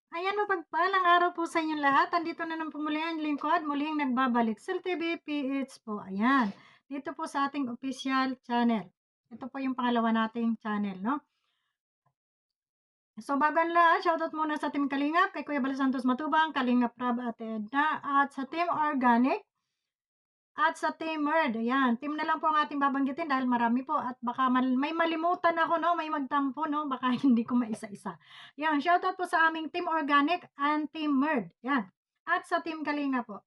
Ayan, mapagpalang araw po sa inyong lahat. Andito na naman po muli ang lingkod, muling nagbabalik. Sel TV PH po. Ayan. Dito po sa ating official channel. Ito po yung pangalawa nating channel, no? So, bago ang lahat, shoutout muna sa Team Kalingap, kay Kuya Bal Santos Matubang, Kalingap Rab at Edna, at sa Team Organic, at sa Team Merd. Ayan, team na lang po ang ating babanggitin dahil marami po at baka may malimutan ako, no? May magtampo, no? Baka hindi ko maisa-isa. Yan, shoutout po sa aming Team Organic and Team Merd. Yan. At sa Team Kalinga po.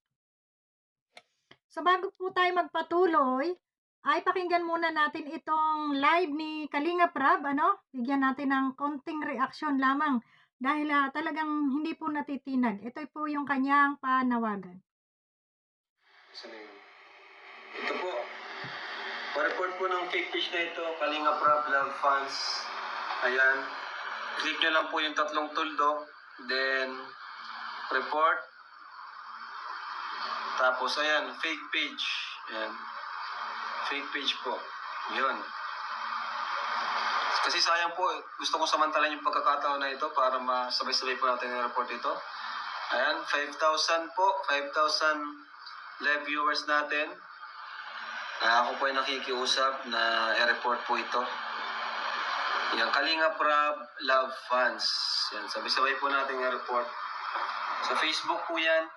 So bago po tayo magpatuloy, ay pakinggan muna natin itong live ni Kalinga Prab, ano? Bigyan natin ng konting reaksyon lamang dahil talagang hindi po natitinag. Ito po yung kanyang panawagan. Ito po, pa-report po ng fake page na ito, Kalinga Prab Love Fans. Ayan, click nyo lang po yung tatlong tuldo, then report, tapos ayan, fake page. Ayan, fake page po. Yun. Kasi sayang po, gusto ko samantalan yung pagkakataon na ito para masabay-sabay po natin i-report ito. Ayan, 5,000 po, 5,000 live viewers natin. Ako po ay nakikiusap na i-report po ito. Yan, Kalinga Prab Love Fans. Yan, sabay-sabay po natin i-report. Sa Facebook po yan.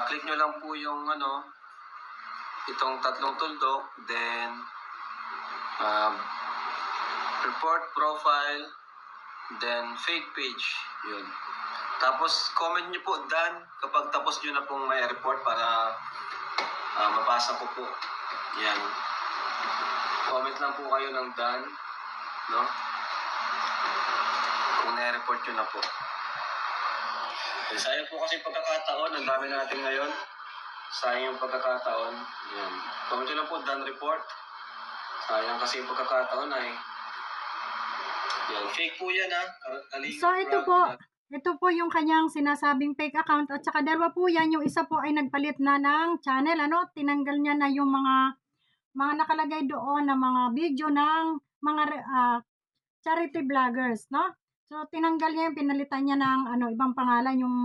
Click nyo lang po yung itong tatlong tuldok. Then, report profile. Then, fake page. Yun. Tapos, comment nyo po done kapag tapos nyo na pong may report para mabasa ko po. Yan. Comment lang po kayo ng done. No? Kung na-report nyo na po. Sayang po kasi pagkakataon. Ang dami natin ngayon. Sayang yung pagkakataon. Yan. Comment nyo lang po done report. Sayang kasi yung pagkakataon ay yan. Fake po yan ha. So ito po yung kanyang sinasabing fake account at saka dalawa po yan, yung isa po ay nagpalit na ng channel, ano, tinanggal niya na yung mga nakalagay doon na mga video ng mga charity vloggers, no? So tinanggal niya yung pinalitan niya ng ibang pangalan yung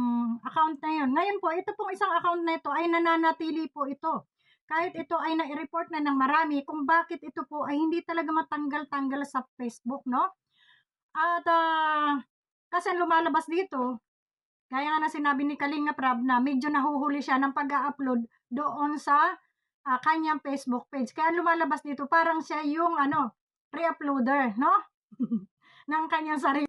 account na yun. Ngayon po, ito pong isang account na ito ay nananatili po ito. Kahit ito ay na-report na ng marami kung bakit ito po ay hindi talaga matanggal-tanggal sa Facebook, no? At kasi lumalabas dito, gaya nga na sinabi ni Kalinga Prab na medyo nahuhuli siya ng pag-upload doon sa kanyang Facebook page. Kaya lumalabas dito parang siya yung re-uploader, no? ng kanyang sarili.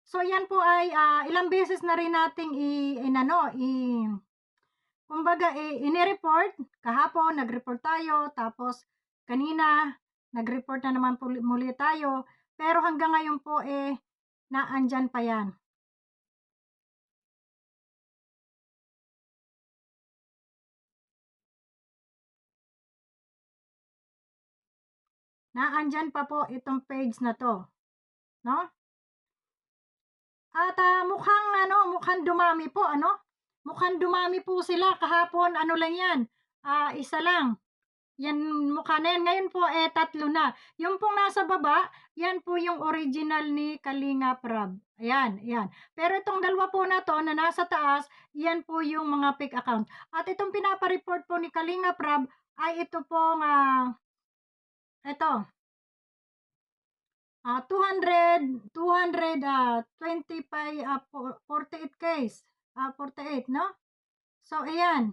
So yan po ay ilang beses na rin nating kumbaga ini-report. Kahapon nag-report tayo, tapos kanina nag-report na naman muli tayo. Pero hanggang ngayon po naandyan pa yan. Naandyan pa po itong page na to, no? At mukhang dumami po, ano? Mukhang dumami po sila kahapon, ano lang yan, isa lang. Yan, mukha na yan. Ngayon po, 3 na. Yung pong nasa baba, yan po yung original ni Kalinga Prab. Ayan, ayan. Pero itong dalawa po na to, na nasa taas, yan po yung mga fake account. At itong pinapa-report po ni Kalinga Prab, ay ito pong, ito, 48 case. 48, no? So, ayan.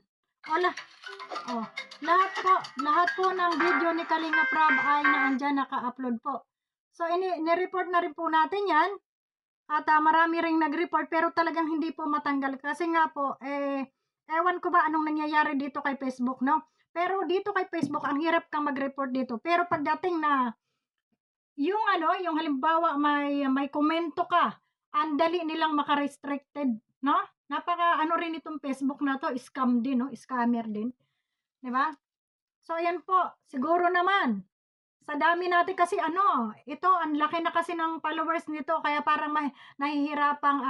Lahat po ng video ni Kalinga Prab ay naandyan, naka-upload po. So, ni-report na rin po natin yan. At marami ring nag-report pero talagang hindi po matanggal. Kasi nga po, ewan ko ba anong nangyayari dito kay Facebook, no? Pero dito kay Facebook, ang hirap kang mag-report dito. Pero pagdating na yung yung halimbawa may komento ka, ang dali nilang maka-restricted, no? Napaka rin itong Facebook na to, scam din, no? Scammer din. 'Di ba? So ayan po, siguro naman sa dami natin kasi ito ang laki na kasi ng followers nito kaya parang nahihirapang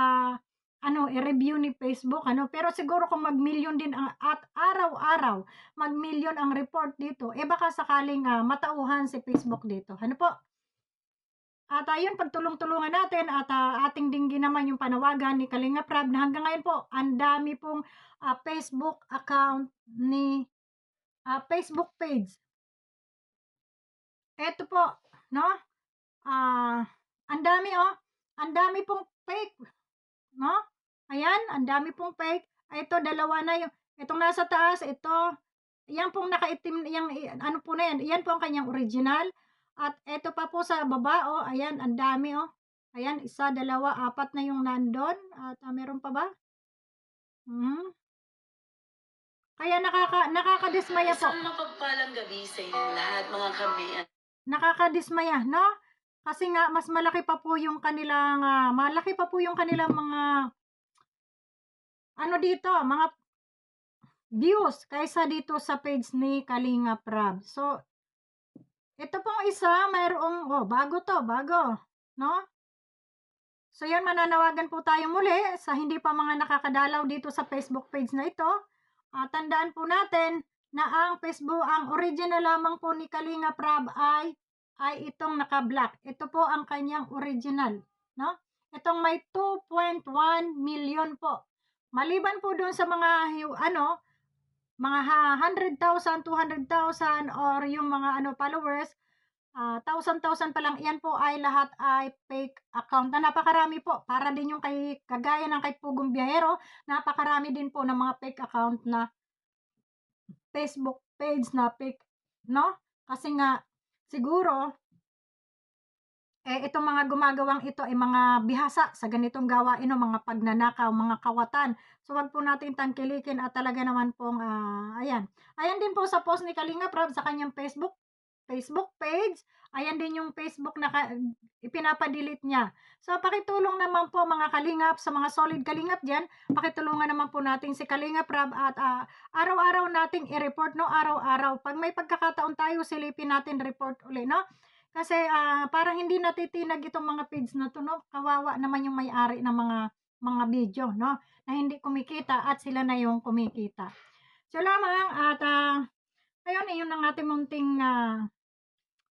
i-review ni Facebook, pero siguro kung mag-million din at araw-araw mag-million ang report dito, baka sakaling matauhan si Facebook dito. Ano po? At ayun, pagtulong-tulungan natin at ating dinggin naman yung panawagan ni Kalingap Rab na hanggang ngayon po, ang dami pong Facebook account ni Facebook page. Eto po, no? Ang dami oh, ang dami pong fake, no? Ayan, ang dami pong fake. Ito, dalawa na yung, itong nasa taas, ito, yan pong nakaitim, yung, ano po na yan, yan po ang kanyang original. At ito pa po sa baba, oh, ayan, ang dami, oh. Ayan, isa, dalawa, apat na yung nandun. At meron pa ba? Kaya nakakadismaya po. Isang mapagpalang gabi sa inyong lahat, mga kami. Nakakadismaya, no? Kasi nga mas malaki pa po yung kanilang mga ano dito, mga views kaysa dito sa page ni Kalingap Rab. So, ito pong isa, mayroong, bago to, bago, no? So, yan, mananawagan po tayo muli sa hindi pa mga nakakadalaw dito sa Facebook page na ito. Tandaan po natin na ang original lamang po ni Kalingap Rab ay itong naka-black. Ito po ang kanyang original, no? Itong may 2.1 million po. Maliban po doon sa mga mga 100,000, 200,000 or yung mga followers, 1,000 pa lang, yan po ay lahat ay fake account na napakarami po. Para din yung kagaya ng kay Pugong Biyahero, napakarami din po ng mga fake account na Facebook page na fake, no? Kasi nga, siguro, itong mga gumagawang ito ay mga bihasa sa ganitong gawain, no? Mga pagnanakaw, mga kawatan. So, wag po natin tangkilikin at talaga naman pong, ayan. Ayan din po sa post ni Kalingap Rab sa kanyang Facebook page. Ayan din yung Facebook na ipinapa-delete niya. So, pakitulong naman po mga Kalingap, sa mga solid Kalingap dyan, pakitulungan naman po natin si Kalingap Rab at araw-araw nating i-report, no? Araw-araw. Pag may pagkakataon tayo, silipin natin report uli, no? Kasi parang hindi natitinag itong mga page na to, no? Kawawa naman yung may-ari ng mga video, no? Na hindi kumikita at sila na yung kumikita. So, lamang at ayun, iyon ang ating munting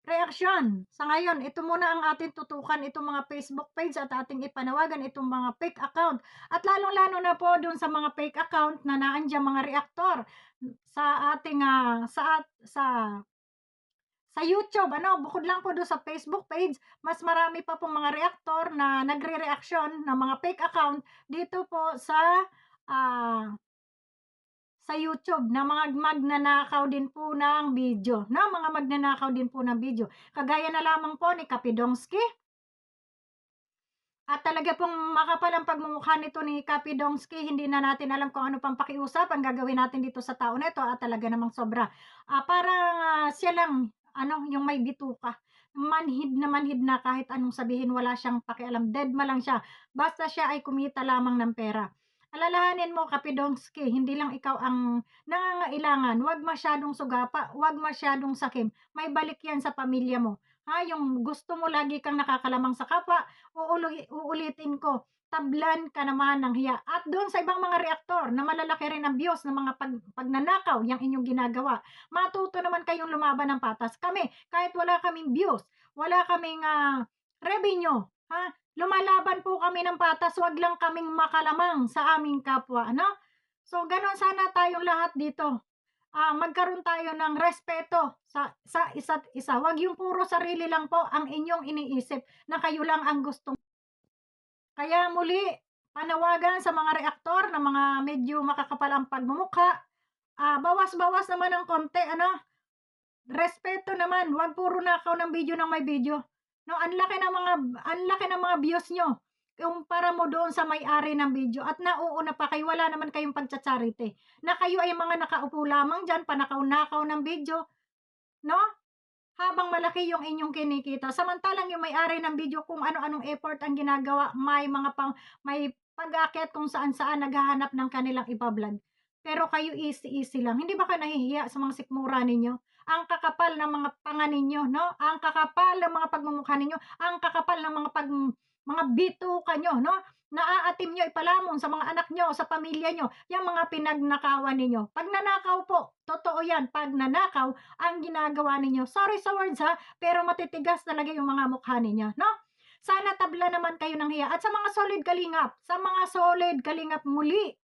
reaksyon. Sa ngayon, ito muna ang ating tutukan, itong mga Facebook page at ating ipanawagan itong mga fake account. At lalong-lalo na po dun sa mga fake account na naandyan mga reaktor sa ating sa YouTube, bukod lang po doon sa Facebook page, mas marami pa pong mga reaktor na nagre-reaksyon ng mga fake account dito po sa YouTube na mga magnanakaw din po ng video, mga magnanakaw din po ng video. Kagaya na lamang po ni Kapidongski. At talaga pong makapal ang pagmumukha nito ni Kapidongski, hindi na natin alam kung ano pang pakiusap ang gagawin natin dito sa tao na ito at talaga namang sobra. Parang siya lang, yung may bituka. Manhid na kahit anong sabihin, wala siyang pakialam. Deadma lang siya. Basta siya ay kumita lamang ng pera. Alalahanin mo, Kapidongski, hindi lang ikaw ang nangangailangan. Huwag masyadong sugapa, huwag masyadong sakim. May balik yan sa pamilya mo. Yung gusto mo lagi kang nakakalamang sa kapwa, uulitin ko, tablan ka naman ng hiya. At doon sa ibang mga reaktor na malalaki rin ang views ng mga pagnanakaw, yung inyong ginagawa, matuto naman kayong lumaban ng patas. Kami, kahit wala kaming views, wala kaming revenue, lumalaban po kami ng patas, wag lang kaming makalamang sa aming kapwa, So, ganun sana tayong lahat dito. Magkaroon tayo ng respeto sa isa't isa. Wag yung puro sarili lang po ang inyong iniisip na kayo lang ang gustong. Kaya muli, panawagan sa mga reaktor na mga medyo makakapal ang pagmumukha, bawas-bawas naman ng konti, respeto naman, wag puro nakaw ng video ng may video. No, ang laki ng mga views nyo. Kumpara mo doon sa may-ari ng video at nauuna pa kayo, wala naman kayong pagcha-charity. Na kayo ay mga nakaupo lamang dyan, panakaw-nakaw ng video, no? Habang malaki yung inyong kinikita. Samantalang yung may-ari ng video, kung ano-anong effort ang ginagawa, may pag-aakyat kung saan-saan naghahanap ng kanilang iba-vlog. Pero kayo easy-easy lang. Hindi ba kayo nahihiya sa mga sikmura ninyo? Ang kakapal ng mga panga ninyo, no? Ang kakapal ng mga pagmumukha ninyo, ang kakapal ng mga bituka nyo, no? Naaatim nyo ipalamon sa mga anak nyo, sa pamilya nyo, yung mga pinagnakawan ninyo. Pag nanakaw po, totoo yan, pag nanakaw ang ginagawa ninyo. Sorry sa words pero matitigas talaga yung mga mukha ninyo, no? Sana tabla naman kayo ng hiya. At sa mga solid kalingap muli,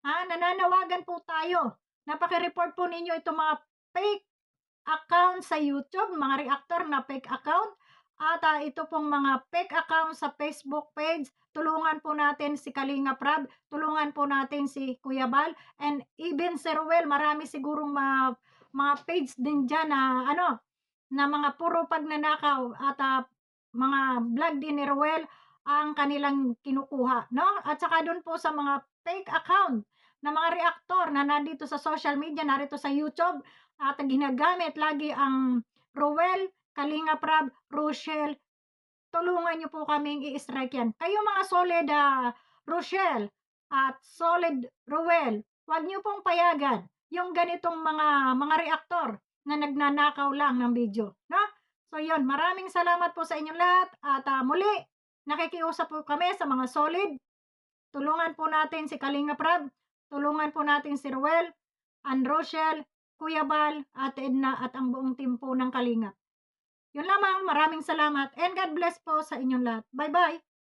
nananawagan po tayo na paki-report po ninyo itong mga fake account sa YouTube, mga reactor na fake account, at ito pong mga fake account sa Facebook page. Tulungan po natin si Kalingap Rab, tulungan po natin si Kuya Bal, and even si Ruel. Marami sigurong mga page din dyan na mga puro pagnanakaw at mga vlog din ni Ruel ang kanilang kinukuha, no? At saka doon po sa mga fake account na mga reactor na nandito sa social media, narito sa YouTube, at ginagamit lagi ang Ruel, Kalingap Rab, Rochelle. Tulungan niyo po kaming i-strike yan. Kayo mga solid Rochelle at solid Ruel, huwag niyo pong payagan yung ganitong mga reaktor na nagnanakaw lang ng video, no? So yun, maraming salamat po sa inyong lahat at muli nakikiusap po kami sa mga solid. Tulungan po natin si Kalingap Rab, tulungan po natin si Ruel, and Rochelle, Kuya Bal, at Edna at ang buong team po ng Kalingap. Yun lamang, maraming salamat and God bless po sa inyong lahat. Bye-bye!